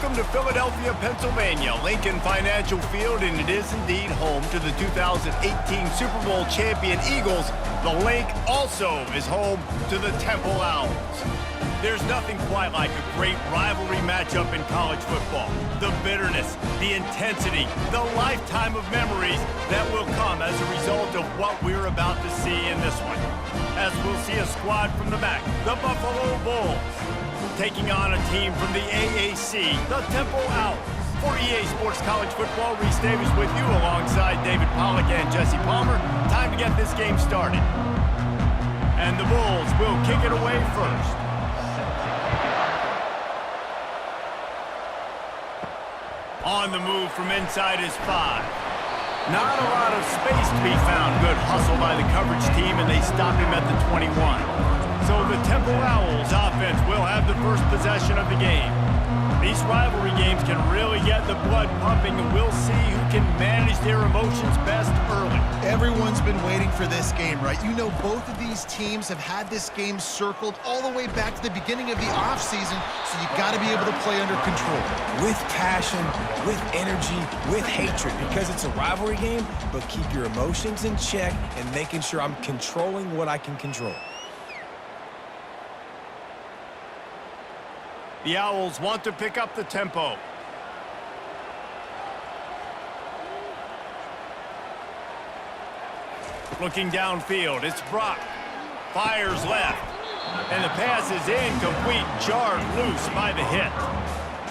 Welcome to Philadelphia, Pennsylvania, Lincoln Financial Field, and it is indeed home to the 2018 Super Bowl champion Eagles. The Link also is home to the Temple Owls. There's nothing quite like a great rivalry matchup in college football. The bitterness, the intensity, the lifetime of memories that will come as a result of what we're about to see in this one. As we'll see a squad from the back, the Buffalo Bulls, taking on a team from the AAC, the Temple Owls. For EA Sports College Football, Reese Davis with you alongside David Pollack and Jesse Palmer. Time to get this game started. And the Bulls will kick it away first. On the move from inside is 5. Not a lot of space to be found. Good hustle by the coverage team, and they stop him at the 21. So the Temple Owls offense will have the first possession of the game. These rivalry games can really get the blood pumping, and we'll see who can manage their emotions best early. Everyone's been waiting for this game, right? You know, both of these teams have had this game circled all the way back to the beginning of the offseason, so you got to be able to play under control. With passion, with energy, with hatred, because it's a rivalry game, but keep your emotions in check and making sure I'm controlling what I can control. The Owls want to pick up the tempo. Looking downfield, it's Brock. Fires left. And the pass is incomplete, jarred loose by the hit.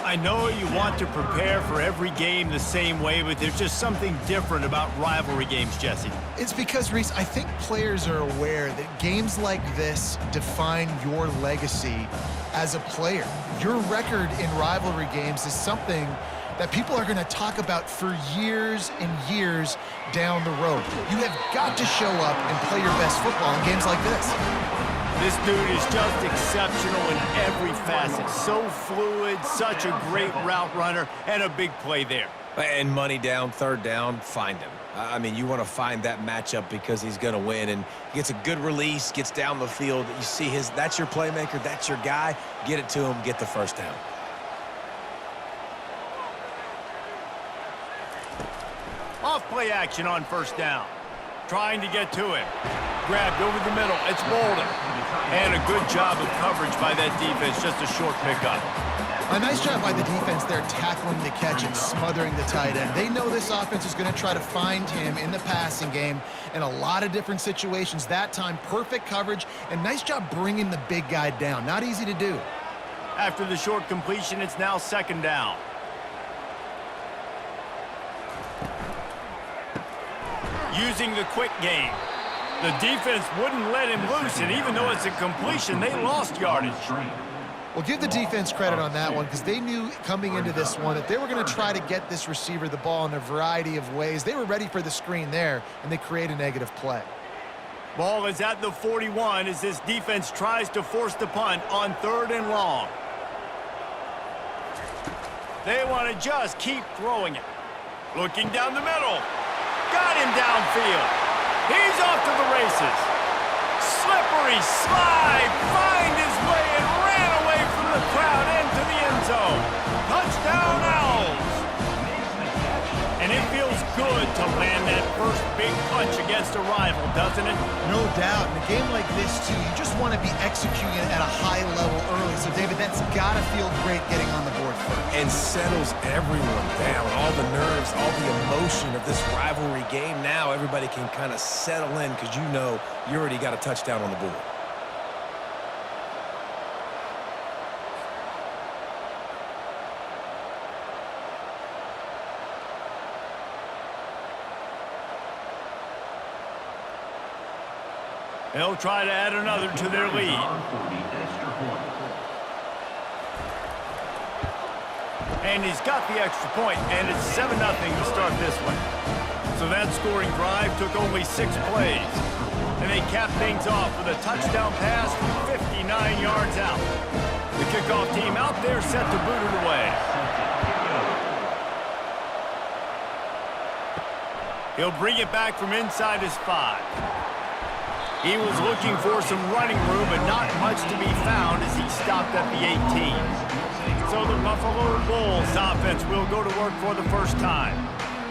I know you want to prepare for every game the same way, but there's just something different about rivalry games, Jesse. It's because, Reese, I think players are aware that games like this define your legacy as a player. Your record in rivalry games is something that people are going to talk about for years and years down the road. You have got to show up and play your best football in games like this. This dude is just exceptional in every facet. So fluid, such a great route runner, and a big play there. And money down, third down, find him. I mean, you want to find that matchup because he's going to win, and he gets a good release, gets down the field. You see that's your playmaker, that's your guy. Get it to him, get the first down. Off play action on first down. Trying to get to him. Grabbed over the middle. It's Bolden. And a good job of coverage by that defense. Just a short pickup. A nice job by the defense there, tackling the catch and smothering the tight end. They know this offense is going to try to find him in the passing game in a lot of different situations. That time, perfect coverage, and nice job bringing the big guy down. Not easy to do. After the short completion, it's now second down. Using the quick game. The defense wouldn't let him loose, and even though it's a completion, they lost yardage. Well, give the defense credit on that one because they knew coming into this one that they were going to try to get this receiver the ball in a variety of ways. They were ready for the screen there, and they create a negative play. Ball is at the 41 as this defense tries to force the punt on 3rd and long. They want to just keep throwing it. Looking down the middle. Got him downfield. He's off to the races. Slippery slide. Find his way and ran away from the crowd into the end zone. Touchdown Owls. And it feels good to land that first big punch against a rival, doesn't it? No doubt. In a game like this, too, you just want to be executing it at a high level early. So, David, that's got to feel great getting on the board first. And settles everyone down. All the nerves, all the emotion of this rivalry game. Now everybody can kind of settle in because you know you already got a touchdown on the board. They'll try to add another to their lead. And he's got the extra point, and it's 7-0 to start this one. So that scoring drive took only 6 plays. And they cap things off with a touchdown pass from 59 yards out. The kickoff team out there set to boot it away. He'll bring it back from inside his 5. He was looking for some running room, but not much to be found as he stopped at the 18. So the Buffalo Bulls offense will go to work for the first time.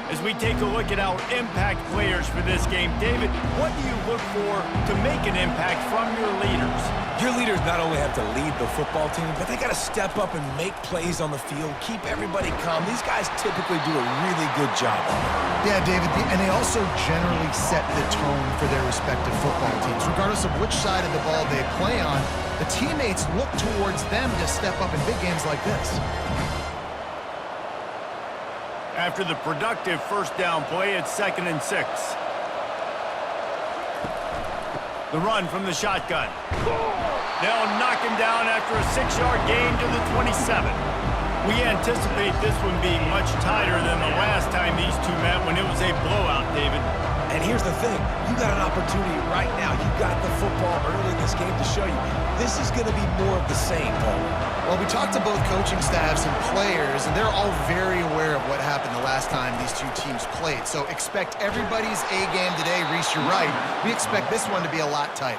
As we take a look at our impact players for this game, David, what do you look for to make an impact from your leaders? Your leaders not only have to lead the football team, but they got to step up and make plays on the field, keep everybody calm. These guys typically do a really good job of it. Yeah, David, and they also generally set the tone for their respective football teams. Regardless of which side of the ball they play on, the teammates look towards them to step up in big games like this. After the productive first down play, it's 2nd and 6. The run from the shotgun. They'll knock him down after a 6-yard gain to the 27. We anticipate this one being much tighter than the last time these two met when it was a blowout, David. And here's the thing. You got an opportunity right now. You got the football early in this game to show you. This is going to be more of the same, Paul. Well, we talked to both coaching staffs and players, and they're all very aware of what happened the last time these two teams played. So expect everybody's A game today. Reese, you're right. We expect this one to be a lot tighter.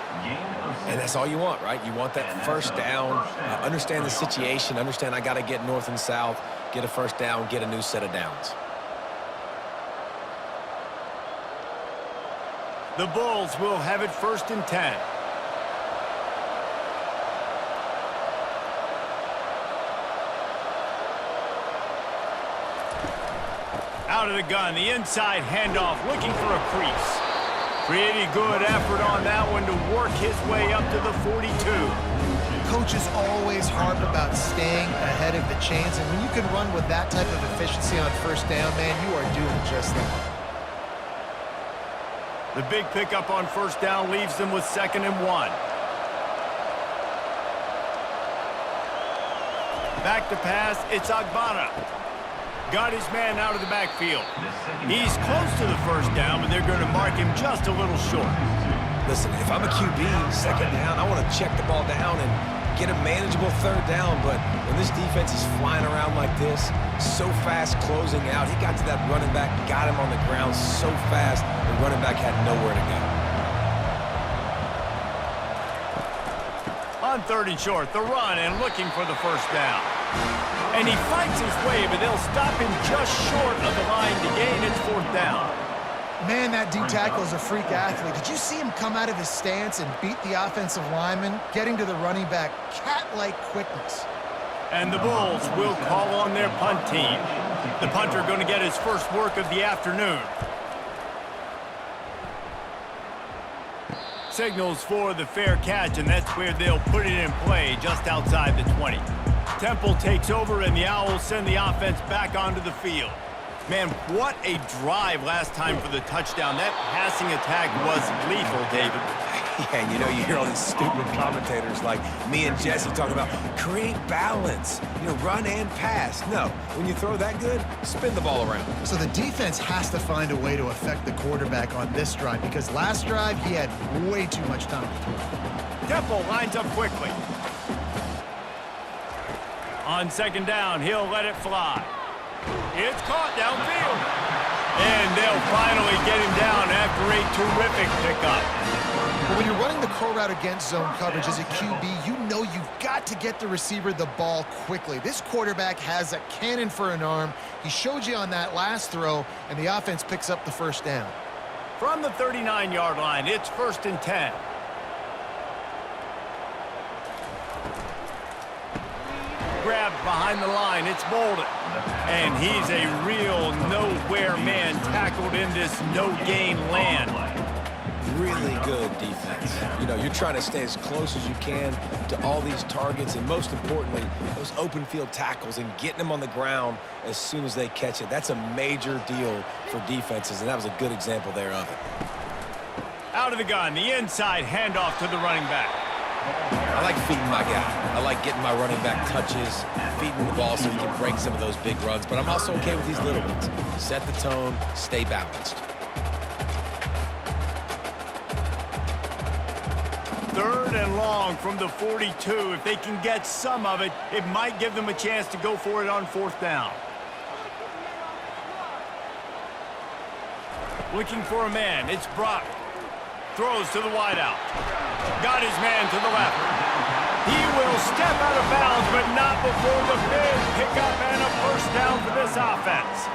And that's all you want, right? You want that first down, understand the situation, understand I got to get north and south, get a first down, get a new set of downs. The Bulls will have it 1st and 10. Out of the gun, the inside handoff, looking for a crease. Pretty good effort on that one to work his way up to the 42. Coaches always harp about staying ahead of the chains, and when you can run with that type of efficiency on first down, man, you are doing just that. The big pickup on first down leaves them with 2nd and 1. Back to pass, it's Agbana. Got his man out of the backfield. He's close to the first down, but they're going to mark him just a little short. Listen, if I'm a QB, 2nd down, I want to check the ball down and get a manageable 3rd down, but when this defense is flying around like this, so fast closing out, he got to that running back, got him on the ground so fast, the running back had nowhere to go. On 3rd and short, the run and looking for the first down. And he fights his way, but they'll stop him just short of the line to gain. It's 4th down. Man, that D tackle is a freak athlete. Did you see him come out of his stance and beat the offensive lineman, getting to the running back? Cat-like quickness. And the Bulls will call on their punt team. The punter going to get his first work of the afternoon. Signals for the fair catch, and that's where they'll put it in play, just outside the 20. Temple takes over, and the Owls send the offense back onto the field. Man, what a drive last time for the touchdown. That passing attack was lethal, David. Yeah, you know, you hear all these stupid commentators like me and Jesse talking about create balance, you know, run and pass. No, when you throw that good, spin the ball around. So the defense has to find a way to affect the quarterback on this drive, because last drive he had way too much time to throw. Temple lines up quickly. On 2nd down, he'll let it fly. It's caught downfield. And they'll finally get him down after a terrific pickup. But when you're running the curl route against zone coverage as a QB, you know you've got to get the receiver the ball quickly. This quarterback has a cannon for an arm. He showed you on that last throw, and the offense picks up the first down. From the 39-yard line, it's 1st and 10. Grabbed behind the line, it's Bolden. And he's a real nowhere man tackled in this no-gain land. Really good defense. You know, you're trying to stay as close as you can to all these targets, and most importantly, those open field tackles and getting them on the ground as soon as they catch it. That's a major deal for defenses, and that was a good example there of it. Out of the gun, the inside handoff to the running back. I like feeding my guy. I like getting my running back touches, feeding the ball so he can break some of those big runs, but I'm also okay with these little ones. Set the tone, stay balanced. 3rd and long from the 42. If they can get some of it, it might give them a chance to go for it on 4th down. Looking for a man, it's Brock. throws to the wideout. Got his man to the left. He will step out of bounds, but not before the big pickup and a first down for this offense.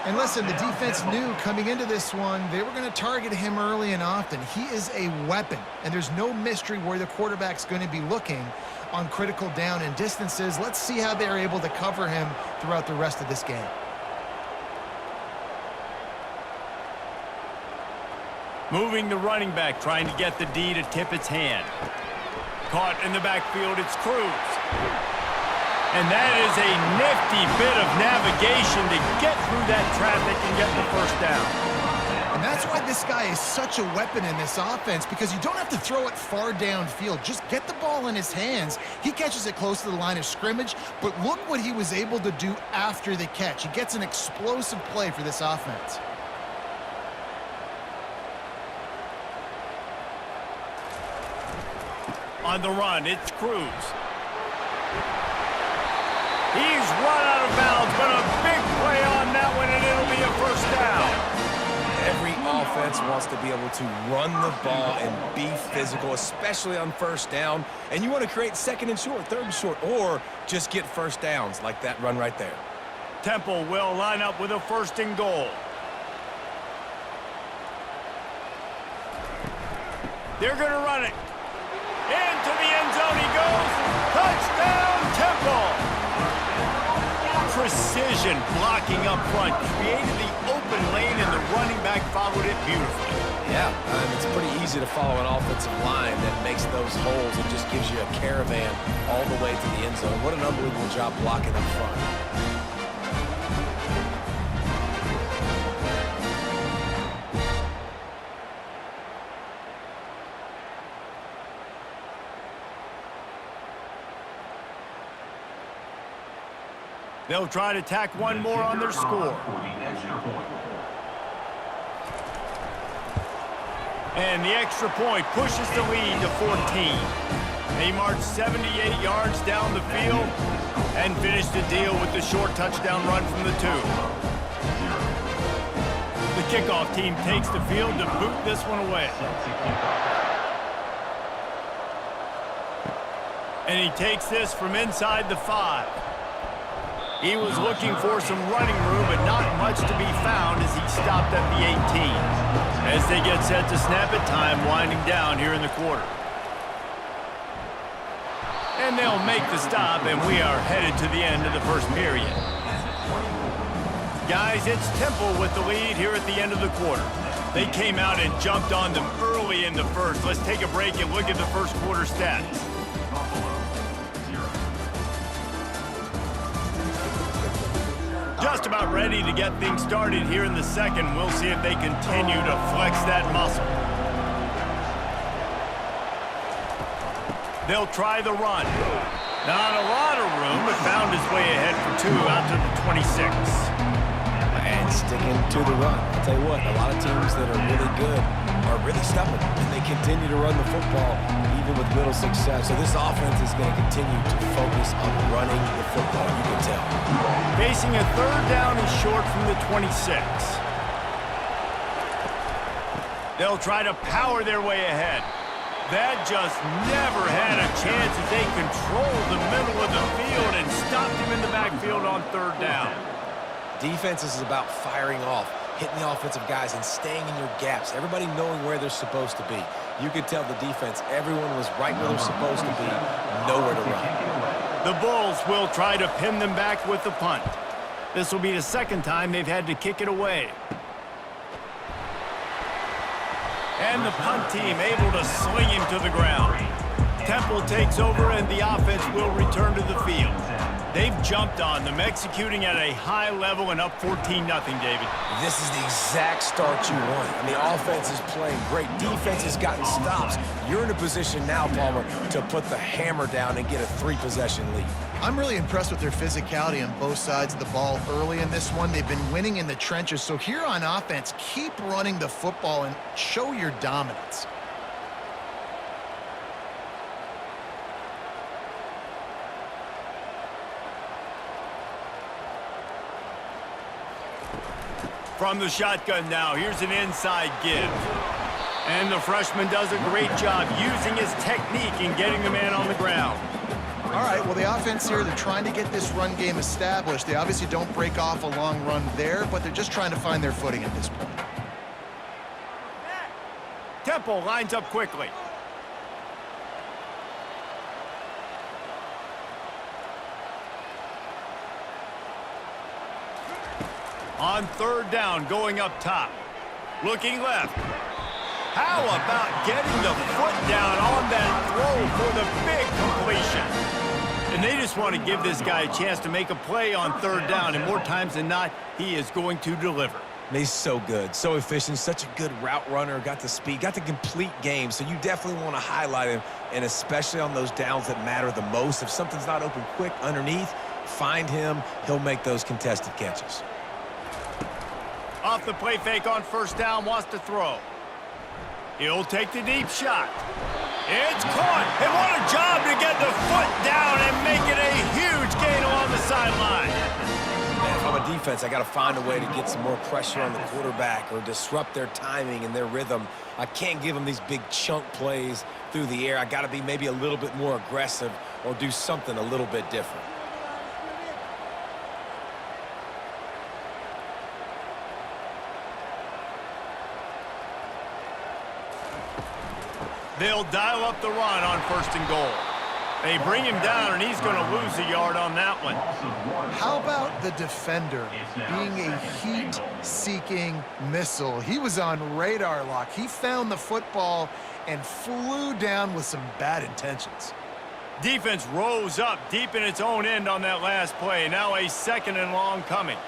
And listen, the defense knew coming into this one, they were going to target him early and often. He is a weapon, and there's no mystery where the quarterback's going to be looking on critical down and distances. Let's see how they're able to cover him throughout the rest of this game. Moving the running back, trying to get the D to tip its hand. Caught in the backfield, it's Cruz. And that is a nifty bit of navigation to get through that traffic and get the first down. And that's why this guy is such a weapon in this offense, because you don't have to throw it far downfield. Just get the ball in his hands. He catches it close to the line of scrimmage, but look what he was able to do after the catch. He gets an explosive play for this offense. On the run, it's Cruz. He's run out of bounds, but a big play on that one, and it'll be a first down. Every offense wants to be able to run the ball and be physical, especially on first down. And you want to create second and short, third and short, or just get first downs like that run right there. Temple will line up with a first and goal. They're going to run it. Into the end zone he goes. Touchdown, Temple. Precision blocking up front. Created the open lane, and the running back followed it beautifully. Yeah, it's pretty easy to follow an offensive line that makes those holes and just gives you a caravan all the way to the end zone. What an unbelievable job blocking up front. They'll try to tack one more on their score. And the extra point pushes the lead to 14. They marched 78 yards down the field and finished the deal with the short touchdown run from the 2. The kickoff team takes the field to boot this one away. And he takes this from inside the 5. He was looking for some running room, but not much to be found as he stopped at the 18. As they get set to snap it, time winding down here in the quarter. And they'll make the stop, and we are headed to the end of the first period. Guys, it's Temple with the lead here at the end of the quarter. They came out and jumped on them early in the first. Let's take a break and look at the first quarter stats. Just about ready to get things started here in the second. We'll see if they continue to flex that muscle. They'll try the run. Not a lot of room, but found his way ahead for 2 out to the 26. And sticking to the run. I'll tell you what, a lot of teams that are really good are really stubborn, and they continue to run the football even with little success. So this offense is going to continue to focus on running the football, you can tell. Facing a third down and short from the 26. They'll try to power their way ahead. That just never had a chance as they controlled the middle of the field and stopped him in the backfield on third down. Defense is about firing off, hitting the offensive guys and staying in your gaps, everybody knowing where they're supposed to be. You could tell the defense, everyone was right where they're supposed to be, nowhere to run. The Bulls will try to pin them back with the punt. This will be the second time they've had to kick it away. And the punt team able to sling him to the ground. Temple takes over and the offense will return to the field. They've jumped on them, executing at a high level and up 14-0, David. This is the exact start you want. I mean, offense is playing great. Defense has gotten stops. You're in a position now, Palmer, to put the hammer down and get a 3-possession lead. I'm really impressed with their physicality on both sides of the ball early in this one. They've been winning in the trenches. So here on offense, keep running the football and show your dominance. From the shotgun now, here's an inside give. And the freshman does a great job using his technique in getting the man on the ground. All right, well, the offense here, they're trying to get this run game established. They obviously don't break off a long run there, but they're just trying to find their footing at this point. Temple lines up quickly. On third down, going up top. Looking left. How about getting the foot down on that throw for the big completion? And they just want to give this guy a chance to make a play on third down, and more times than not, he is going to deliver. He's so good, so efficient, such a good route runner, got the speed, got the complete game, so you definitely want to highlight him, and especially on those downs that matter the most. If something's not open quick underneath, find him, he'll make those contested catches. Off the play fake on first down, wants to throw. He'll take the deep shot. It's caught, and what a job to get the foot down and make it a huge gain along the sideline. Man, if I'm a defense, I got to find a way to get some more pressure on the quarterback or disrupt their timing and their rhythm. I can't give them these big chunk plays through the air. I got to be maybe a little bit more aggressive or do something a little bit different. They'll dial up the run on first and goal. They bring him down, and he's going to lose a yard on that one. How about the defender being a heat-seeking missile? He was on radar lock. He found the football and flew down with some bad intentions. Defense rose up deep in its own end on that last play. Now a second and long coming.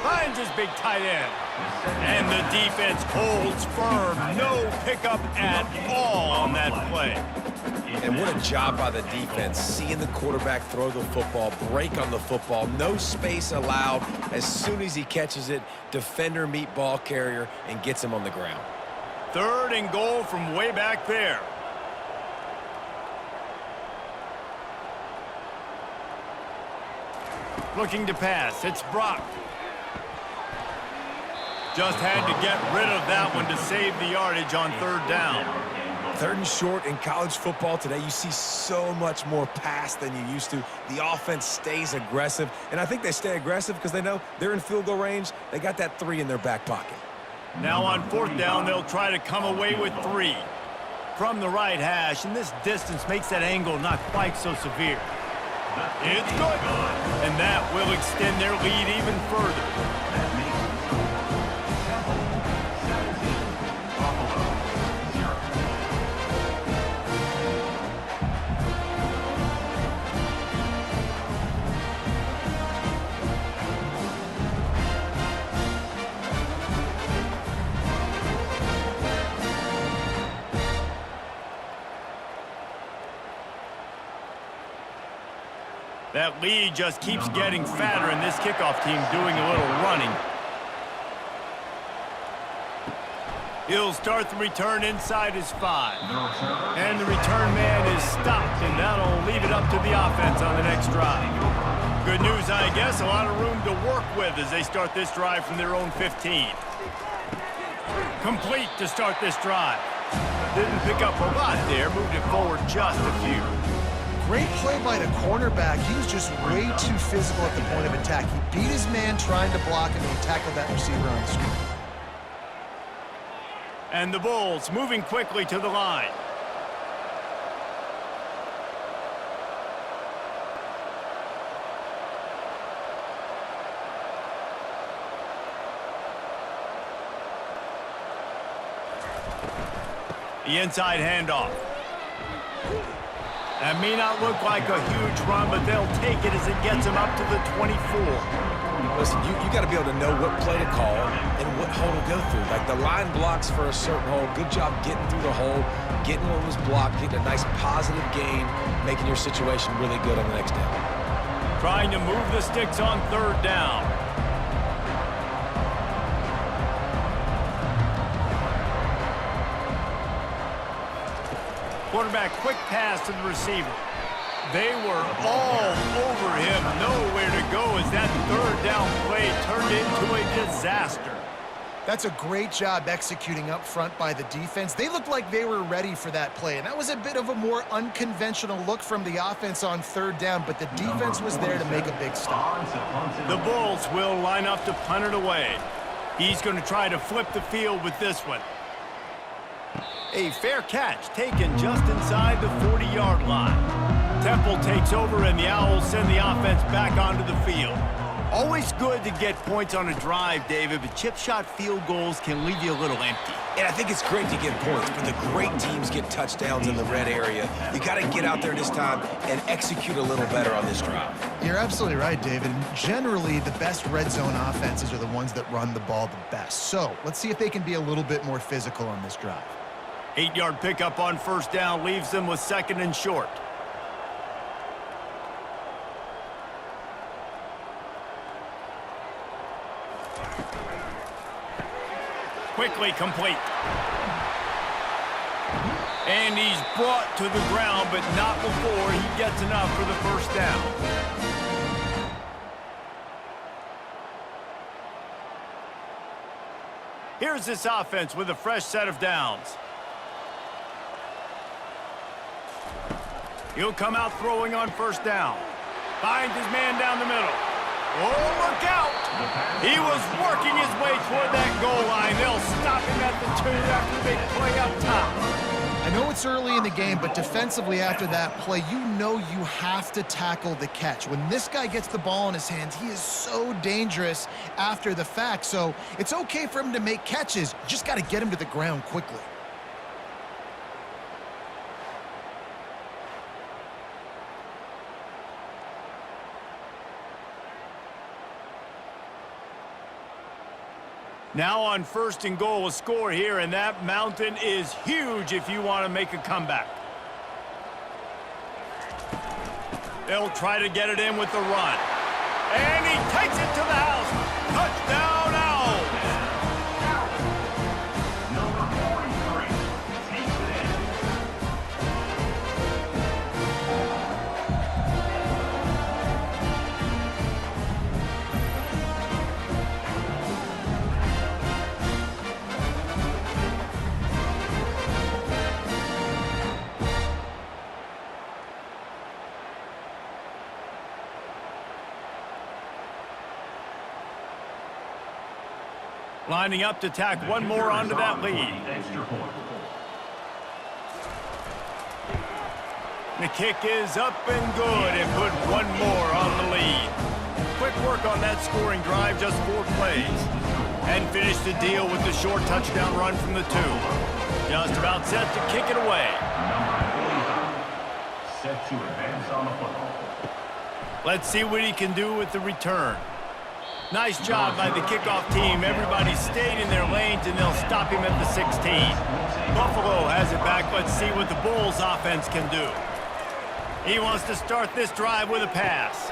Finds his big tight end. And the defense holds firm. No pickup at all on that play. And what a job by the defense, seeing the quarterback throw the football, break on the football, no space allowed. As soon as he catches it, defender meet ball carrier and gets him on the ground. Third and goal from way back there. Looking to pass, it's Brock. Just had to get rid of that one to save the yardage on third down. Third and short in college football today, you see so much more pass than you used to. The offense stays aggressive, and I think they stay aggressive because they know they're in field goal range. They got that 3 in their back pocket. Now on fourth down, they'll try to come away with 3. From the right hash, and this distance makes that angle not quite so severe. It's good, and that will extend their lead even further. That lead just keeps getting fatter, and this kickoff team doing a little running. He'll start the return inside his 5. And the return man is stopped, and that'll leave it up to the offense on the next drive. Good news, I guess, a lot of room to work with as they start this drive from their own 15. Complete to start this drive. Didn't pick up a lot there, moved it forward just a few. Great play by the cornerback. He was just way too physical at the point of attack. He beat his man trying to block, and he tackled that receiver on the screen. And the Bulls moving quickly to the line. The inside handoff. That may not look like a huge run, but they'll take it as it gets them up to the 24. Listen, you got to be able to know what play to call and what hole to go through. Like the line blocks for a certain hole. Good job getting through the hole, getting what was blocked, getting a nice positive gain, making your situation really good on the next down. Trying to move the sticks on third down. Quarterback quick pass to the receiver. They were all over him, nowhere to go as that third down play turned into a disaster. That's a great job executing up front by the defense. They looked like they were ready for that play, and that was a bit of a more unconventional look from the offense on third down, but the defense was there to make a big stop. The Bulls will line up to punt it away. He's going to try to flip the field with this one. A fair catch taken just inside the 40-yard line. Temple takes over, and the Owls send the offense back onto the field. Always good to get points on a drive, David, but chip shot field goals can leave you a little empty. And I think it's great to get points, but the great teams get touchdowns in the red area. You got to get out there this time and execute a little better on this drive. You're absolutely right, David. Generally, the best red zone offenses are the ones that run the ball the best. So let's see if they can be a little bit more physical on this drive. 8-yard pickup on first down leaves them with 2nd and short. Quickly complete. And he's brought to the ground, but not before he gets enough for the first down. Here's this offense with a fresh set of downs. He'll come out throwing on first down. Finds his man down the middle. Oh, look out! He was working his way toward that goal line. They'll stop him at the 2 after the big play up top. I know it's early in the game, but defensively after that play, you know you have to tackle the catch. When this guy gets the ball in his hands, he is so dangerous after the fact. So it's okay for him to make catches. You just got to get him to the ground quickly. Now on 1st and goal, a score here, and that mountain is huge if you want to make a comeback. They'll try to get it in with the run. And he takes it to the house. Touchdown, Owls! Number 43 takes it in. Lining up to tack one more onto that lead. The kick is up and good and put one more on the lead. Quick work on that scoring drive, just 4 plays. And finish the deal with the short touchdown run from the 2. Just about set to kick it away. Set to advance on the football. Let's see what he can do with the return. Nice job by the kickoff team. Everybody stayed in their lanes, and they'll stop him at the 16. Buffalo has it back. Let's see what the Bulls offense can do. He wants to start this drive with a pass.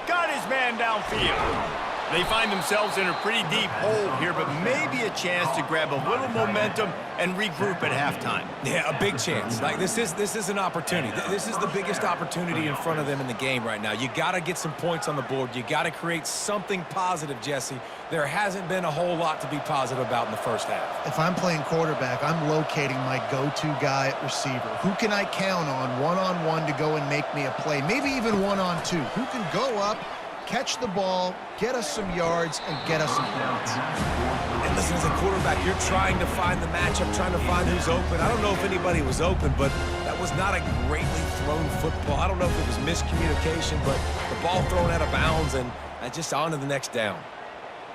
Got his man downfield. They find themselves in a pretty deep hole here, but maybe a chance to grab a little momentum and regroup at halftime. Yeah, a big chance. Like this is an opportunity. This is the biggest opportunity in front of them in the game right now. You got to get some points on the board. You got to create something positive, Jesse. There hasn't been a whole lot to be positive about in the first half. If I'm playing quarterback, I'm locating my go-to guy at receiver. Who can I count on one-on-one to go and make me a play? Maybe even one-on-two. Who can go up, catch the ball, get us some yards, and get us some points. And listen, as a quarterback, you're trying to find the matchup, trying to find who's open. I don't know if anybody was open, but that was not a greatly thrown football. I don't know if it was miscommunication, but the ball thrown out of bounds and just on to the next down.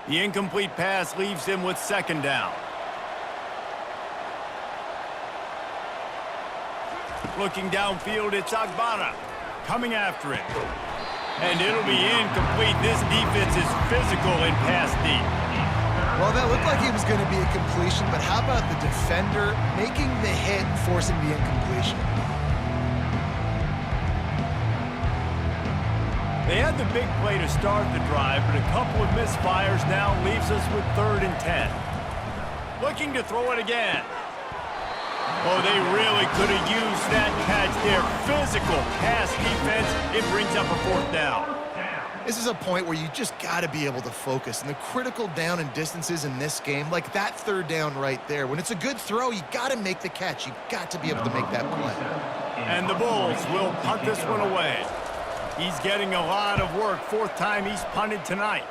The incomplete pass leaves him with 2nd down. Looking downfield, it's Agbana coming after it. And it'll be incomplete. This defense is physical in pass deep. Well, that looked like it was going to be a completion, but how about the defender making the hit and forcing the incompletion? They had the big play to start the drive, but a couple of misfires now leaves us with 3rd and 10. Looking to throw it again. Oh, they really could have used that catch there. Physical pass defense. It brings up a 4th down. This is a point where you just got to be able to focus. And the critical down and distances in this game, like that 3rd down right there, when it's a good throw, you got to make the catch. You got to be able to make that play. And the Bulls will punt this one away. He's getting a lot of work. 4th time he's punted tonight.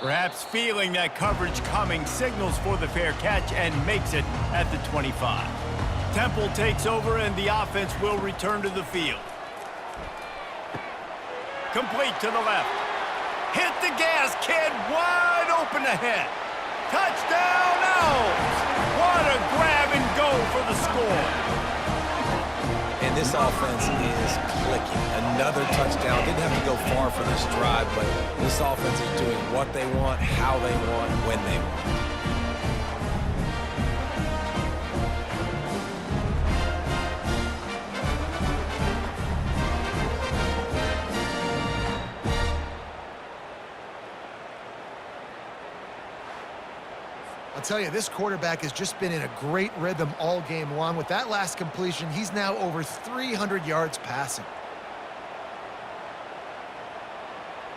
Perhaps feeling that coverage coming, signals for the fair catch and makes it at the 25. Temple takes over and the offense will return to the field. Complete to the left. Hit the gas, kid. Wide open ahead. Touchdown, Owls. What a grab and go for the score. And this offense is clicking. Another touchdown. Didn't have to go far for this drive, but this offense is doing what they want, how they want, when they want. I'll tell you, this quarterback has just been in a great rhythm all game long. With that last completion, he's now over 300 yards passing.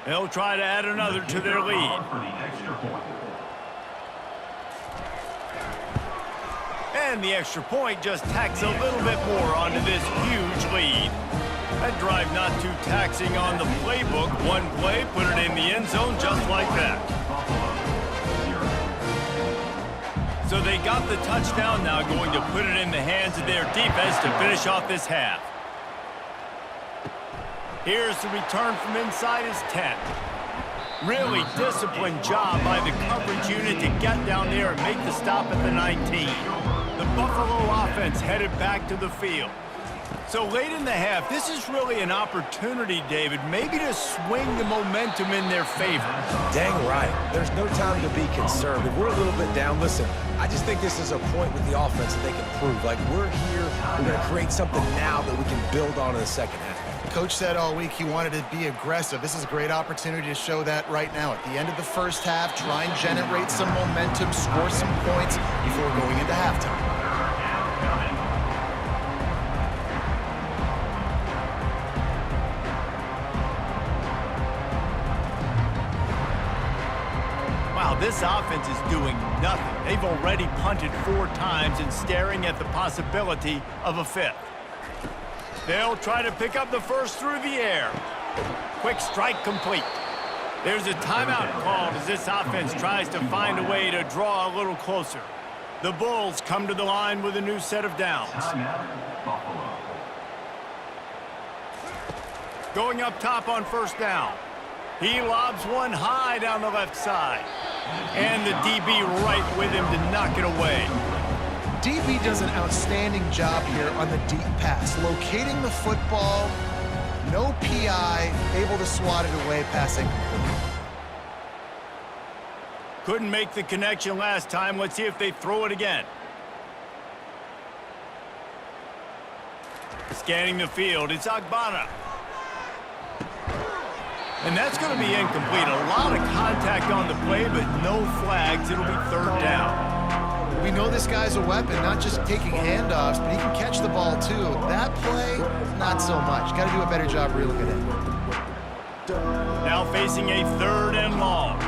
They'll try to add another to their lead. And the extra point just tacks a little bit more onto this huge lead. That drive not too taxing on the playbook. One play, put it in the end zone just like that. So they got the touchdown, now going to put it in the hands of their defense to finish off this half. Here's the return from inside his 10. Really disciplined job by the coverage unit to get down there and make the stop at the 19. The Buffalo offense headed back to the field. So late in the half, this is really an opportunity, David, maybe to swing the momentum in their favor. Dang right. There's no time to be concerned. If we're a little bit down, listen, I just think this is a point with the offense that they can prove. Like, we're here, we're going to create something now that we can build on in the second half. Coach said all week he wanted to be aggressive. This is a great opportunity to show that right now. At the end of the first half, try and generate some momentum, score some points before going into halftime. This offense is doing nothing. They've already punted 4 times and staring at the possibility of a 5th. They'll try to pick up the first through the air. Quick strike complete. There's a timeout called as this offense tries to find a way to draw a little closer. The Bulls come to the line with a new set of downs. Going up top on 1st down. He lobs one high down the left side. And the DB right with him to knock it away. DB does an outstanding job here on the deep pass. Locating the football, no PI, able to swat it away, passing. Couldn't make the connection last time. Let's see if they throw it again. Scanning the field, it's Agbana. And that's going to be incomplete. A lot of contact on the play, but no flags. It'll be 3rd down. We know this guy's a weapon, not just taking handoffs, but he can catch the ball too. That play, not so much. Got to do a better job reeling it in. Now facing a 3rd and long.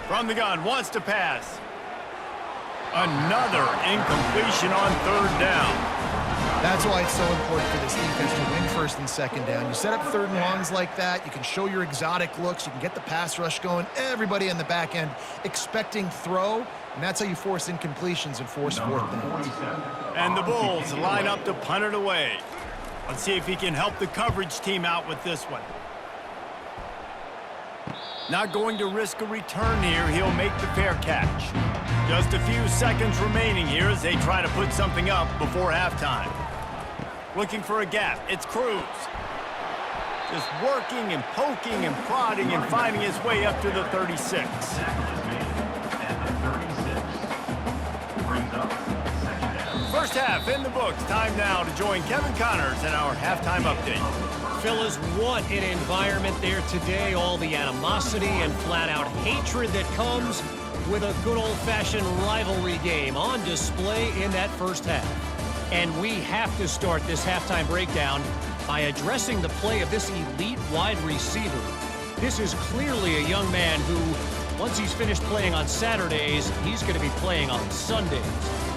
From the gun, wants to pass. Another incompletion on 3rd down. That's why it's so important for this defense to win 1st and 2nd down. You set up 3rd and longs like that, you can show your exotic looks, you can get the pass rush going, everybody on the back end expecting throw, and that's how you force incompletions and force 4th downs. And the Bulls line up to punt it away. Let's see if he can help the coverage team out with this one. Not going to risk a return here. He'll make the fair catch. Just a few seconds remaining here as they try to put something up before halftime. Looking for a gap. It's Cruz. Just working and poking and prodding and finding his way up to the 36. First half in the books. Time now to join Kevin Connors in our halftime update. Fellas, what an environment there today. All the animosity and flat-out hatred that comes with a good old-fashioned rivalry game on display in that first half. And we have to start this halftime breakdown by addressing the play of this elite wide receiver. This is clearly a young man who, once he's finished playing on Saturdays, he's going to be playing on Sundays.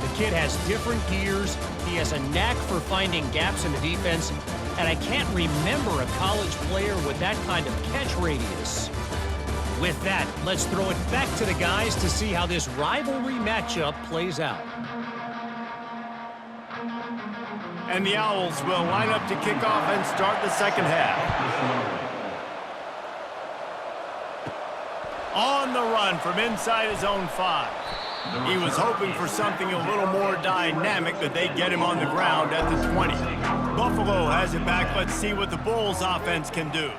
The kid has different gears. He has a knack for finding gaps in the defense. And I can't remember a college player with that kind of catch radius. With that, let's throw it back to the guys to see how this rivalry matchup plays out. And the Owls will line up to kick off and start the second half. On the run from inside his own 5. He was hoping for something a little more dynamic, but they get him on the ground at the 20. Buffalo has it back. Let's see what the Bulls offense can do.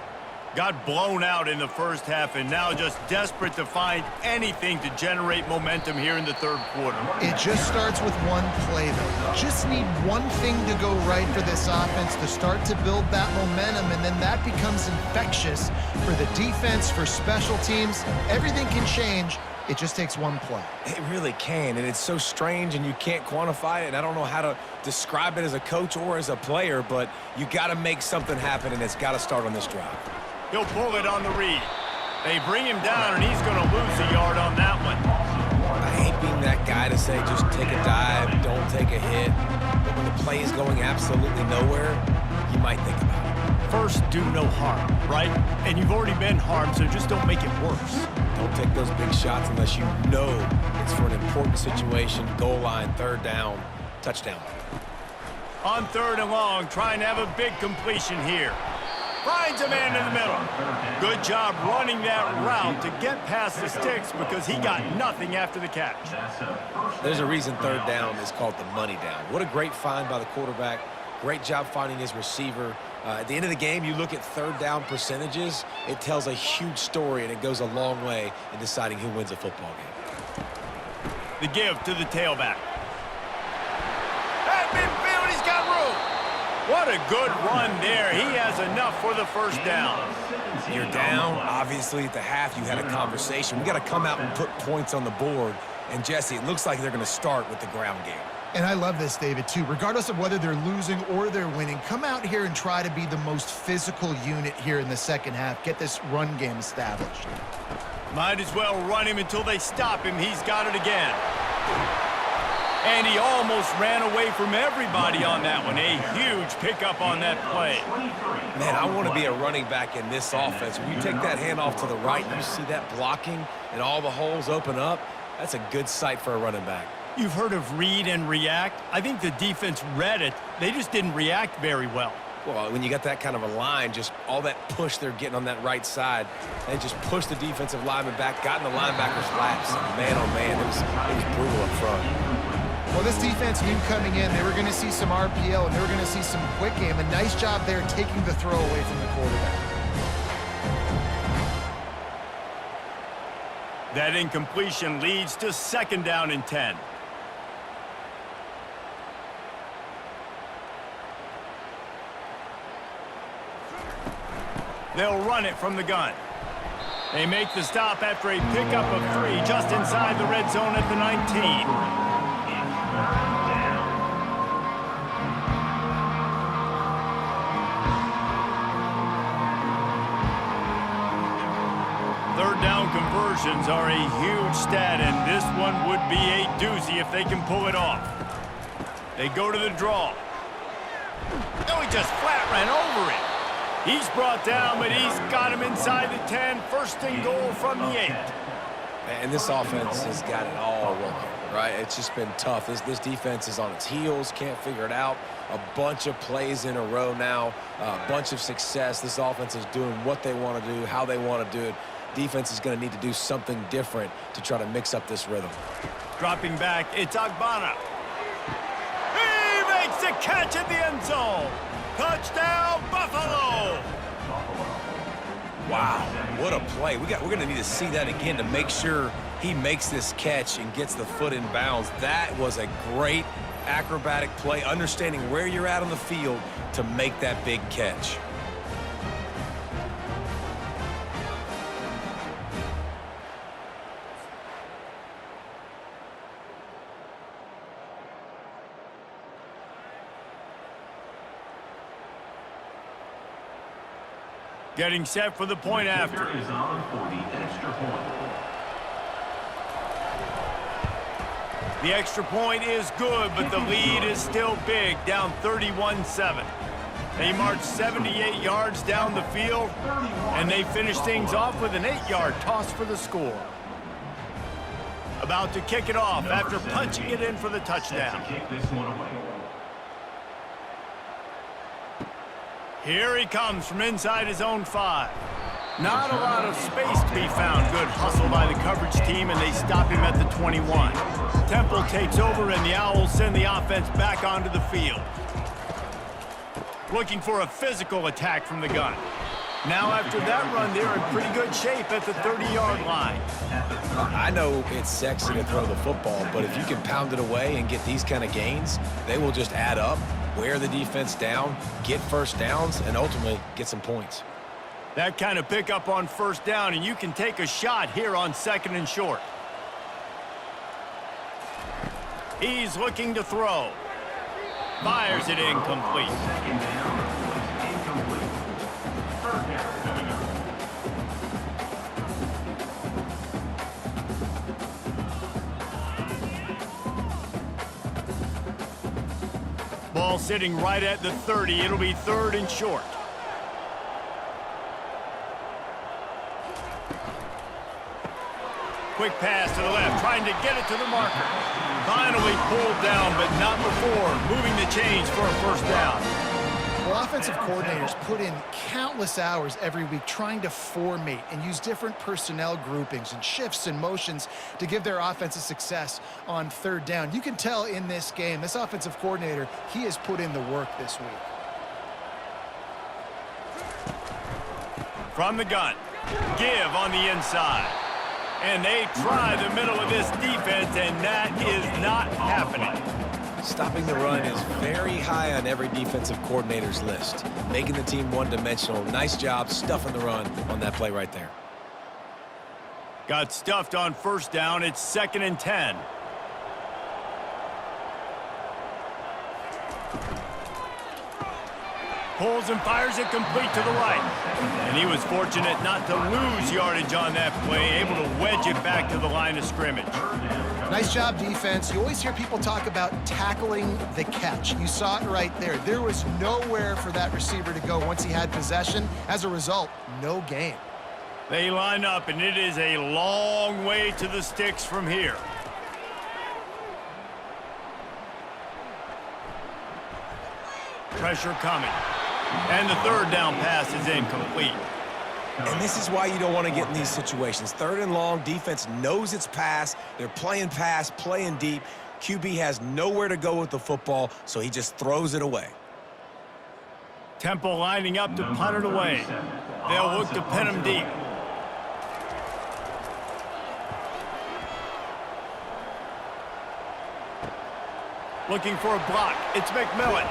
Got blown out in the first half and now just desperate to find anything to generate momentum here in the third quarter. It just starts with one play, though. Just need one thing to go right for this offense to start to build that momentum, and then that becomes infectious for the defense, for special teams. Everything can change. It just takes one play. It really can, and it's so strange, and you can't quantify it, and I don't know how to describe it as a coach or as a player, but you got to make something happen, and it's got to start on this drive. He'll pull it on the read. They bring him down, and he's going to lose a yard on that one. I hate being that guy to say just take a dive, don't take a hit, but when the play is going absolutely nowhere, you might think about it. First, do no harm, right? And you've already been harmed, so just don't make it worse. Don't take those big shots unless you know it's for an important situation. Goal line, third down, touchdown. On third and long, trying to have a big completion here. Finds a man in the middle. Good job running that route to get past the sticks because he got nothing after the catch. There's a reason third down is called the money down. What a great find by the quarterback. Great job finding his receiver. At the end of the game, you look at third down percentages, it tells a huge story, and it goes a long way in deciding who wins a football game. The give to the tailback. At midfield, he's got room. What a good run there. He has enough for the first down. You're down. Obviously, at the half, you had a conversation. We got to come out and put points on the board. And, Jesse, it looks like they're going to start with the ground game. And I love this, David, too. Regardless of whether they're losing or they're winning, come out here and try to be the most physical unit here in the second half. Get this run game established. Might as well run him until they stop him. He's got it again. And he almost ran away from everybody on that one. A huge pickup on that play. Man, I want to be a running back in this offense. When you take that handoff to the right, you see that blocking and all the holes open up. That's a good sight for a running back. You've heard of read and react. I think the defense read it. They just didn't react very well. Well, when you got that kind of a line, just all that push they're getting on that right side, they just pushed the defensive lineman back, got in the linebacker's laps. Man, oh man, it was brutal up front. Well, this defense knew coming in they were going to see some RPO and they were going to see some quick game. A nice job there taking the throw away from the quarterback. That incompletion leads to second down and 10. They'll run it from the gun. They make the stop after a pickup of 3 just inside the red zone at the 19. Third down conversions are a huge stat, and this one would be a doozy if they can pull it off. They go to the draw. Oh, he just flat ran over it. He's brought down, but he's got him inside the 10. First and goal from the 8. And this offense has got it all wrong, right? It's just been tough. This defense is on its heels, can't figure it out. A bunch of plays in a row now, a bunch of success. This offense is doing what they want to do, how they want to do it. Defense is going to need to do something different to try to mix up this rhythm. Dropping back, it's Agbana. He makes the catch in the end zone. Touchdown, Buffalo! Wow, what a play. We're going to need to see that again to make sure he makes this catch and gets the foot in bounds. That was a great acrobatic play, understanding where you're at on the field to make that big catch. Getting set for the point after. Is on for the extra point. The extra point is good, but the lead is still big, down 31-7. They march 78 yards down the field, and they finish things off with an 8-yard toss for the score. About to kick it off after punching it in for the touchdown. Kick this one away. Here he comes from inside his own 5. Not a lot of space to be found. Good hustle by the coverage team, and they stop him at the 21. Temple takes over, and the Owls send the offense back onto the field. Looking for a physical attack from the gun. Now after that run, they're in pretty good shape at the 30-yard line. I know it's sexy to throw the football, but if you can pound it away and get these kind of gains, they will just add up, wear the defense down, get first downs, and ultimately get some points. That kind of pickup on first down, and you can take a shot here on 2nd and short. He's looking to throw. Fires it incomplete. Second down is incomplete. Third down. Ball sitting right at the 30. It'll be 3rd and short. Quick pass to the left, trying to get it to the marker. Finally pulled down, but not before moving the chains for a first down. Well, offensive coordinators put in countless hours every week trying to formate and use different personnel groupings and shifts and motions to give their offense a success on 3rd down. You can tell in this game, this offensive coordinator, he has put in the work this week. From the gun, give on the inside. And they try the middle of this defense, and that is not happening. Stopping the run is very high on every defensive coordinator's list. Making the team one-dimensional. Nice job stuffing the run on that play right there. Got stuffed on first down. It's 2nd and 10. Pulls and fires it complete to the right. And he was fortunate not to lose yardage on that play, able to wedge it back to the line of scrimmage. Nice job, defense. You always hear people talk about tackling the catch. You saw it right there. There was nowhere for that receiver to go once he had possession. As a result, no gain. They line up, and it is a long way to the sticks from here. Pressure coming. And the 3rd down pass is incomplete. And this is why you don't want to get in these situations. 3rd and long, defense knows it's pass. They're playing pass, playing deep. QB has nowhere to go with the football, so he just throws it away. Temple lining up to punt it away. They'll look to pin him deep. Looking for a block. It's McMillan.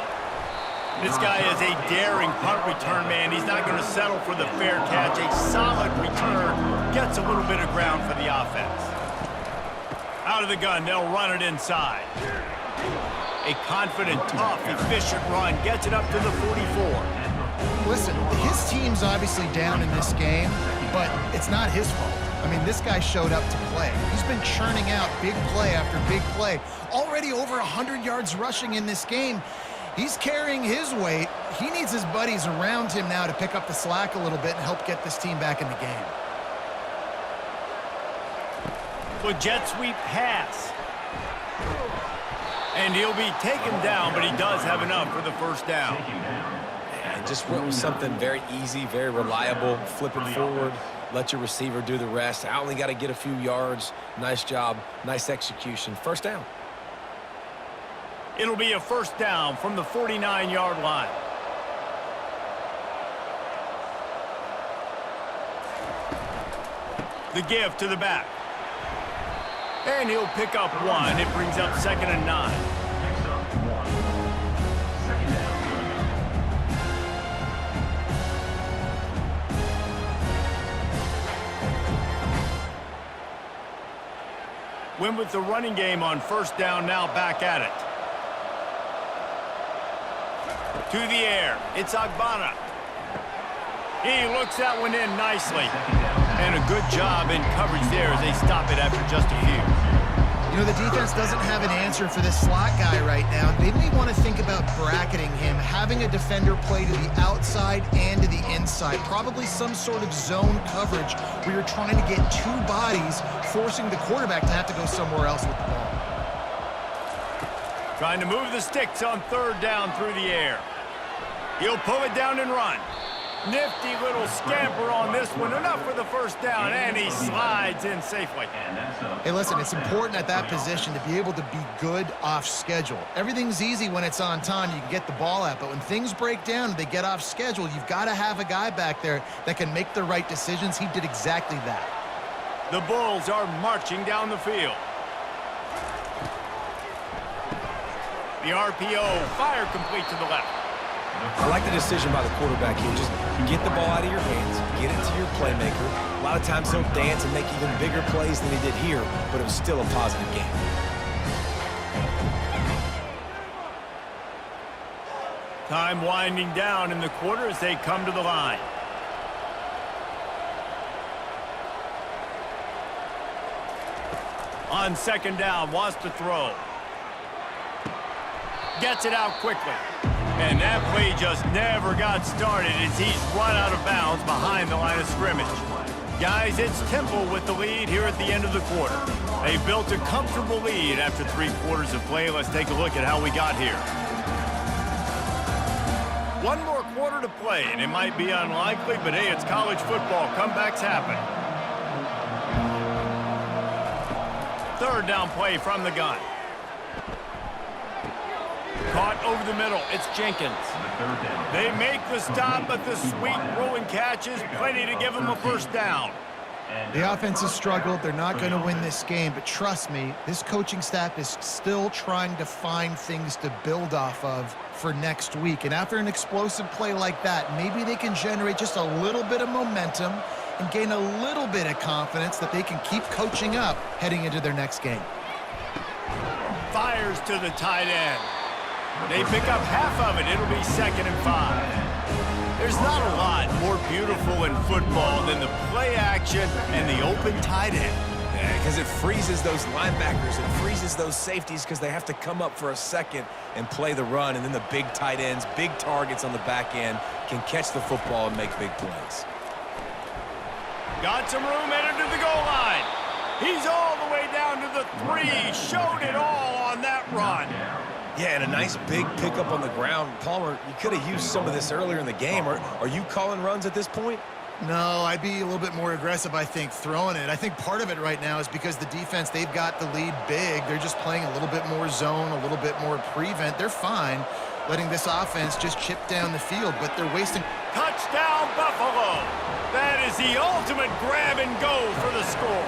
This guy is a daring punt return man. He's not going to settle for the fair catch. A solid return gets a little bit of ground for the offense. Out of the gun, they'll run it inside. A confident, tough, efficient run gets it up to the 44. Listen, his team's obviously down in this game, but it's not his fault. I mean, this guy showed up to play. He's been churning out big play after big play. Already over 100 yards rushing in this game. He's carrying his weight. He needs his buddies around him now to pick up the slack a little bit and help get this team back in the game. With jet sweep pass. And he'll be taken down, but he does have enough for the first down. And just went with something very easy, very reliable, flipping forward, let your receiver do the rest. I only got to get a few yards. Nice job, nice execution. First down. It'll be a first down from the 49-yard line. The give to the back. And he'll pick up one. It brings up 2nd and 9. Went with the running game on first down, now back at it. To the air, it's Agbana. He looks that one in nicely. And a good job in coverage there as they stop it after just a few. You know, the defense doesn't have an answer for this slot guy right now. They may want to think about bracketing him, having a defender play to the outside and to the inside. Probably some sort of zone coverage where you're trying to get two bodies, forcing the quarterback to have to go somewhere else with the ball. Trying to move the sticks on third down through the air. He'll pull it down and run. Nifty little scamper on this one. Enough for the first down, and he slides in safely. Hey, listen, it's important at that position to be able to be good off schedule. Everything's easy when it's on time. You can get the ball out, but when things break down and they get off schedule, you've got to have a guy back there that can make the right decisions. He did exactly that. The Bulls are marching down the field. The RPO, fire complete to the left. I like the decision by the quarterback here. Just get the ball out of your hands, get it to your playmaker. A lot of times he'll dance and make even bigger plays than he did here, but it was still a positive game. Time winding down in the quarter as they come to the line. On second down, wants to throw. Gets it out quickly. And that play just never got started as he's run out of bounds behind the line of scrimmage. Guys, it's Temple with the lead here at the end of the quarter. They built a comfortable lead after 3 quarters of play. Let's take a look at how we got here. One more quarter to play, and it might be unlikely, but hey, it's college football. Comebacks happen. Third down play from the gun. Caught over the middle. It's Jenkins. They make the stop, but the sweet rolling catch is plenty to give them a first down. The offense has struggled. They're not going to win this game, but trust me, this coaching staff is still trying to find things to build off of for next week. And after an explosive play like that, maybe they can generate just a little bit of momentum and gain a little bit of confidence that they can keep coaching up heading into their next game. Fires to the tight end. They pick up half of it. It'll be 2nd and 5. There's not a lot more beautiful in football than the play action and the open tight end. Yeah, because it freezes those linebackers. It freezes those safeties because they have to come up for a second and play the run. And then the big tight ends, big targets on the back end can catch the football and make big plays. Got some room headed to the goal line. He's all the way down to the 3. Showed it all on that run. Yeah, and a nice big pickup on the ground. Palmer, you could have used some of this earlier in the game. Are you calling runs at this point? No, I'd be a little bit more aggressive, I think, throwing it. I think part of it right now is because the defense, they've got the lead big. They're just playing a little bit more zone, a little bit more prevent. They're fine letting this offense just chip down the field, but they're wasting. Touchdown, Buffalo. That is the ultimate grab and go for the score.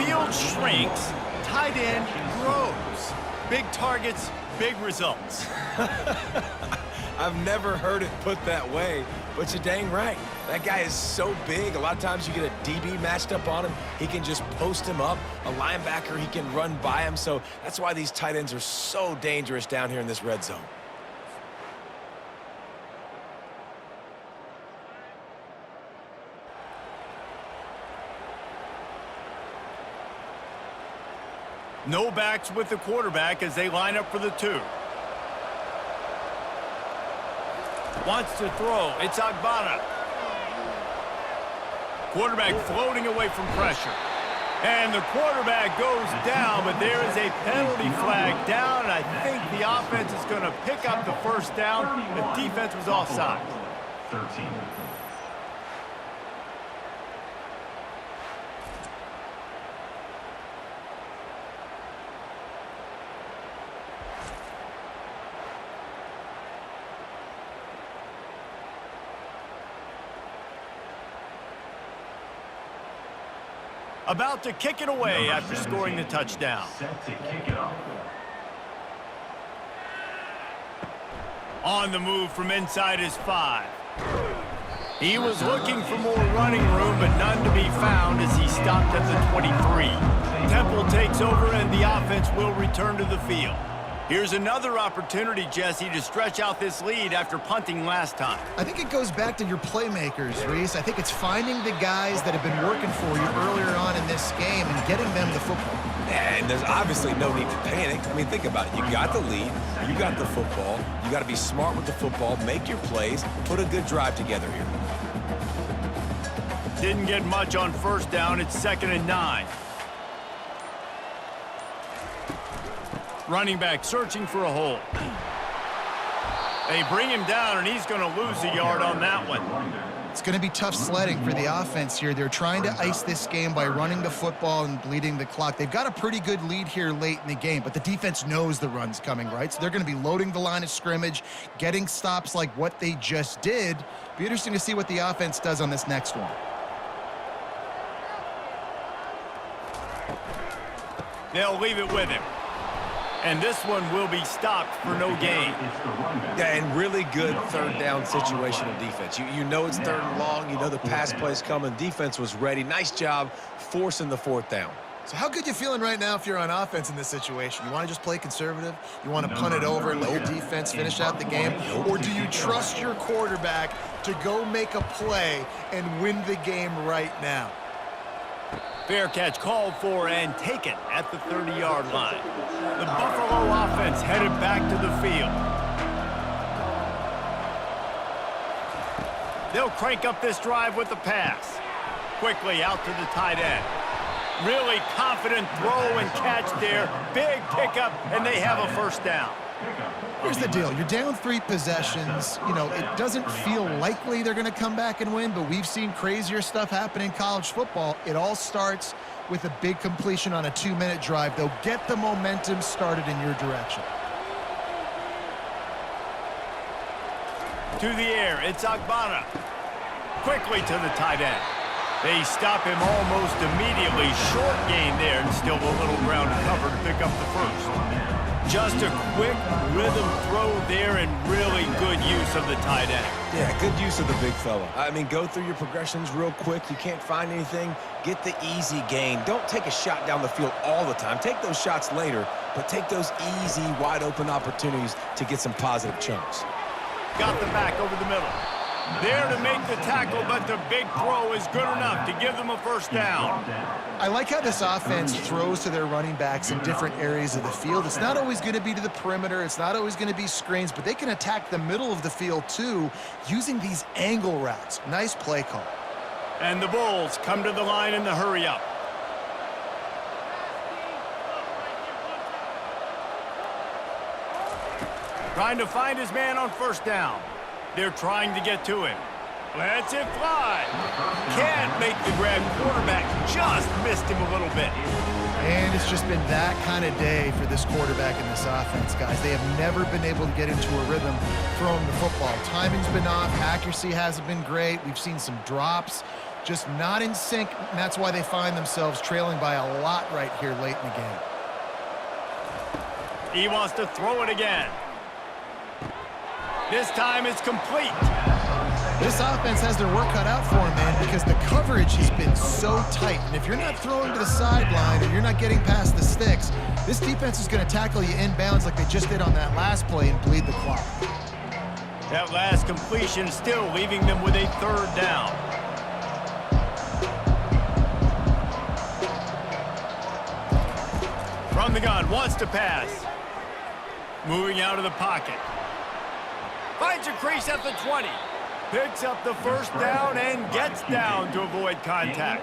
Field shrinks, tight end grows. Big targets, big results. I've never heard it put that way, but you're dang right. That guy is so big. A lot of times you get a DB matched up on him. He can just post him up. A linebacker, he can run by him. So that's why these tight ends are so dangerous down here in this red zone. No backs with the quarterback as they line up for the 2. Wants to throw. It's Agbana. Quarterback floating away from pressure. And the quarterback goes down, but there is a penalty flag down, and I think the offense is going to pick up the first down. The defense was offside. 13. About to kick it away after scoring the touchdown. Set to kick it off. On the move from inside his 5. He was looking for more running room, but none to be found as he stopped at the 23. Temple takes over, and the offense will return to the field. Here's another opportunity, Jesse, to stretch out this lead after punting last time. I think it goes back to your playmakers, Reese. I think it's finding the guys that have been working for you earlier on in this game and getting them the football. And there's obviously no need to panic. I mean, think about it. You got the lead. You got the football. You got to be smart with the football, make your plays, put a good drive together here. Didn't get much on first down. It's 2nd and 9. Running back searching for a hole. They bring him down, and he's going to lose a yard on that one. It's going to be tough sledding for the offense here. They're trying to ice this game by running the football and bleeding the clock. They've got a pretty good lead here late in the game, but the defense knows the run's coming, right? So they're going to be loading the line of scrimmage, getting stops like what they just did. Be interesting to see what the offense does on this next one. They'll leave it with him. And this one will be stopped for no gain. Yeah, and really good third down situational defense. You know it's 3rd and long. You know the pass play's coming. Defense was ready. Nice job forcing the 4th down. So how good you feeling right now if you're on offense in this situation? You want to just play conservative? You want to punt it over and let your defense finish out the game? Or do you trust your quarterback to go make a play and win the game right now? Fair catch called for and taken at the 30-yard line. The Buffalo offense headed back to the field. They'll crank up this drive with the pass. Quickly out to the tight end. Really confident throw and catch there. Big pickup, and they have a first down. Here's the deal. You're down 3 possessions. You know, it doesn't feel likely they're going to come back and win, but we've seen crazier stuff happen in college football. It all starts with a big completion on a 2-minute drive. They'll get the momentum started in your direction. To the air, it's Agbana. Quickly to the tight end. They stop him almost immediately. Short gain there, and still a little ground to cover to pick up the first. Just a quick rhythm throw there and really good use of the tight end. Yeah, good use of the big fella. I mean, go through your progressions real quick. You can't find anything. Get the easy gain. Don't take a shot down the field all the time. Take those shots later, but take those easy, wide-open opportunities to get some positive chunks. Got the back over the middle. There to make the tackle, but the big throw is good enough to give them a first down. I like how this offense throws to their running backs in different areas of the field. It's not always going to be to the perimeter. It's not always going to be screens, but they can attack the middle of the field too using these angle routes. Nice play call. And the Bulls come to the line in the hurry-up. Trying to find his man on first down. They're trying to get to him. Lets it fly. Can't make the grab. Quarterback just missed him a little bit. And it's just been that kind of day for this quarterback and this offense, guys. They have never been able to get into a rhythm throwing the football. Timing's been off. Accuracy hasn't been great. We've seen some drops. Just not in sync, and that's why they find themselves trailing by a lot right here late in the game. He wants to throw it again. This time it's complete. This offense has their work cut out for them, man, because the coverage has been so tight. And if you're not throwing to the sideline or you're not getting past the sticks, this defense is going to tackle you inbounds like they just did on that last play and bleed the clock. That last completion still leaving them with a third down. From the gun, wants to pass. Moving out of the pocket. Finds a crease at the 20. Picks up the first down and gets down to avoid contact.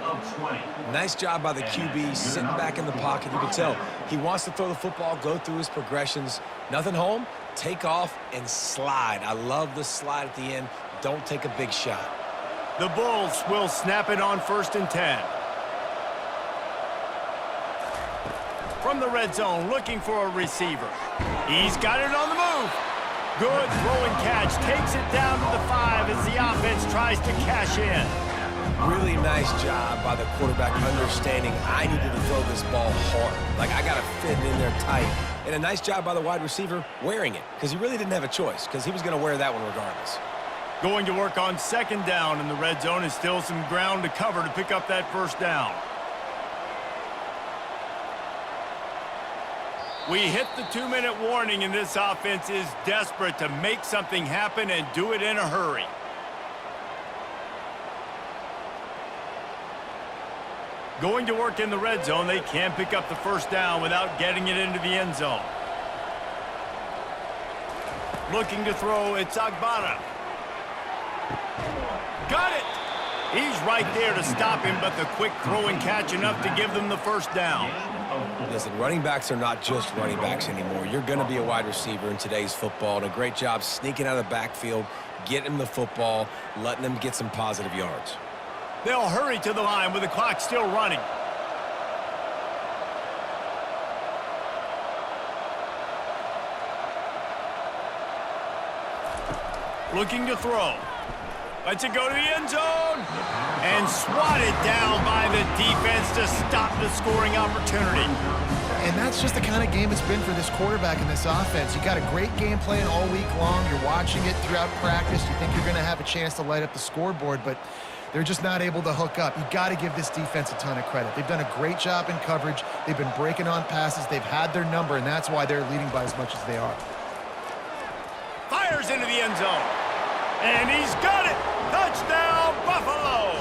Nice job by the QB, sitting back in the pocket. You can tell he wants to throw the football, go through his progressions. Nothing home, take off and slide. I love the slide at the end. Don't take a big shot. The Bulls will snap it on 1st and 10. From the red zone, looking for a receiver. He's got it on the move. Good throw and catch. Takes it down to the 5 as the offense tries to cash in. Really nice job by the quarterback understanding I needed to throw this ball hard. Like, I got to fit it in there tight. And a nice job by the wide receiver wearing it because he really didn't have a choice because he was going to wear that one regardless. Going to work on second down in the red zone, and still some ground to cover to pick up that first down. We hit the 2-minute warning, and this offense is desperate to make something happen and do it in a hurry. Going to work in the red zone, they can pick up the first down without getting it into the end zone. Looking to throw, it's Agbada. Got it! He's right there to stop him, but the quick throw and catch enough to give them the first down. Listen, running backs are not just running backs anymore. You're going to be a wide receiver in today's football, and a great job sneaking out of the backfield, getting them the football, letting them get some positive yards. They'll hurry to the line with the clock still running. Looking to throw. Lets it go to the end zone. And swatted down by the defense to stop the scoring opportunity. And that's just the kind of game it's been for this quarterback in this offense. You got a great game plan all week long. You're watching it throughout practice. You think you're going to have a chance to light up the scoreboard, but they're just not able to hook up. You got to give this defense a ton of credit. They've done a great job in coverage. They've been breaking on passes. They've had their number, and that's why they're leading by as much as they are. Fires into the end zone. And he's got it. Touchdown, Buffalo.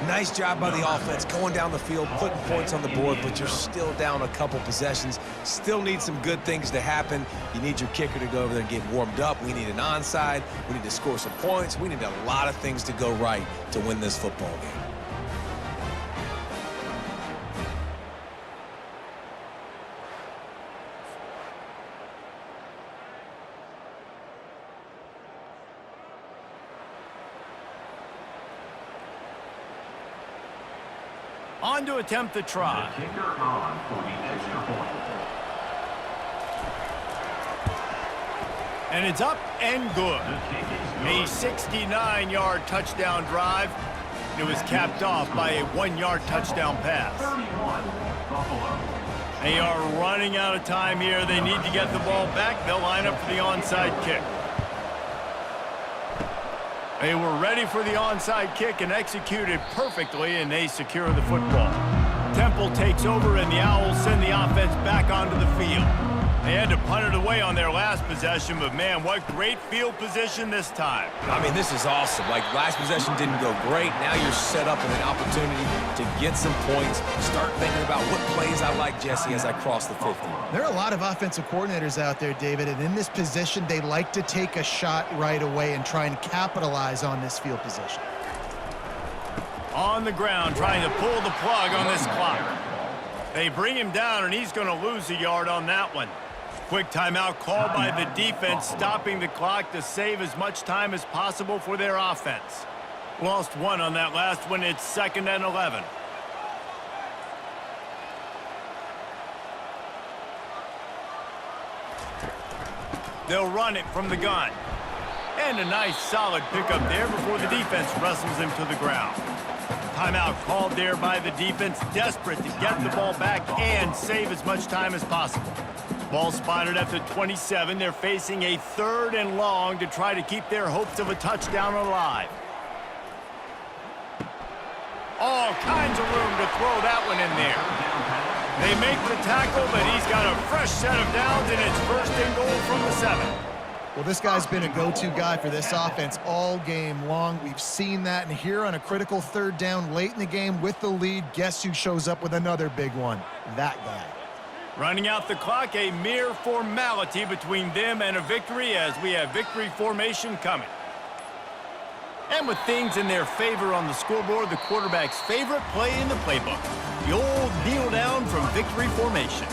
Nice job by the offense going down the field, putting points on the board, but you're still down a couple possessions. Still need some good things to happen. You need your kicker to go over there and get warmed up. We need an onside. We need to score some points. We need a lot of things to go right to win this football game. On to attempt the try. The kicker on for the extra point. And it's up and good. A 69-yard touchdown drive. It was capped off by a 1-yard touchdown pass. 31, Buffalo. They are running out of time here. They need to get the ball back. They'll line up for the onside kick. They were ready for the onside kick and executed perfectly, and they secure the football. Temple takes over, and the Owls send the offense back onto the field. They had to punt it away on their last possession, but man, what great field position this time. I mean, this is awesome. Like, last possession didn't go great. Now you're set up with an opportunity to get some points. Start thinking about what plays I like, Jesse, as I cross the 50. There are a lot of offensive coordinators out there, David, and in this position, they like to take a shot right away and try and capitalize on this field position. On the ground, trying to pull the plug on this clock. They bring him down, and he's going to lose a yard on that one. Quick timeout called by the defense, stopping the clock to save as much time as possible for their offense. Lost one on that last one. It's 2nd and 11. They'll run it from the gun. And a nice solid pickup there before the defense wrestles him to the ground. Timeout called there by the defense, desperate to get the ball back and save as much time as possible. Ball spotted at the 27. They're facing a 3rd and long to try to keep their hopes of a touchdown alive. All kinds of room to throw that one in there. They make the tackle, but he's got a fresh set of downs, and it's 1st and goal from the 7. Well, this guy's been a go-to guy for this offense all game long. We've seen that, and here on a critical 3rd down late in the game with the lead, guess who shows up with another big one? That guy. Running out the clock, a mere formality between them and a victory as we have victory formation coming. And with things in their favor on the scoreboard, the quarterback's favorite play in the playbook, the old kneel down from victory formation.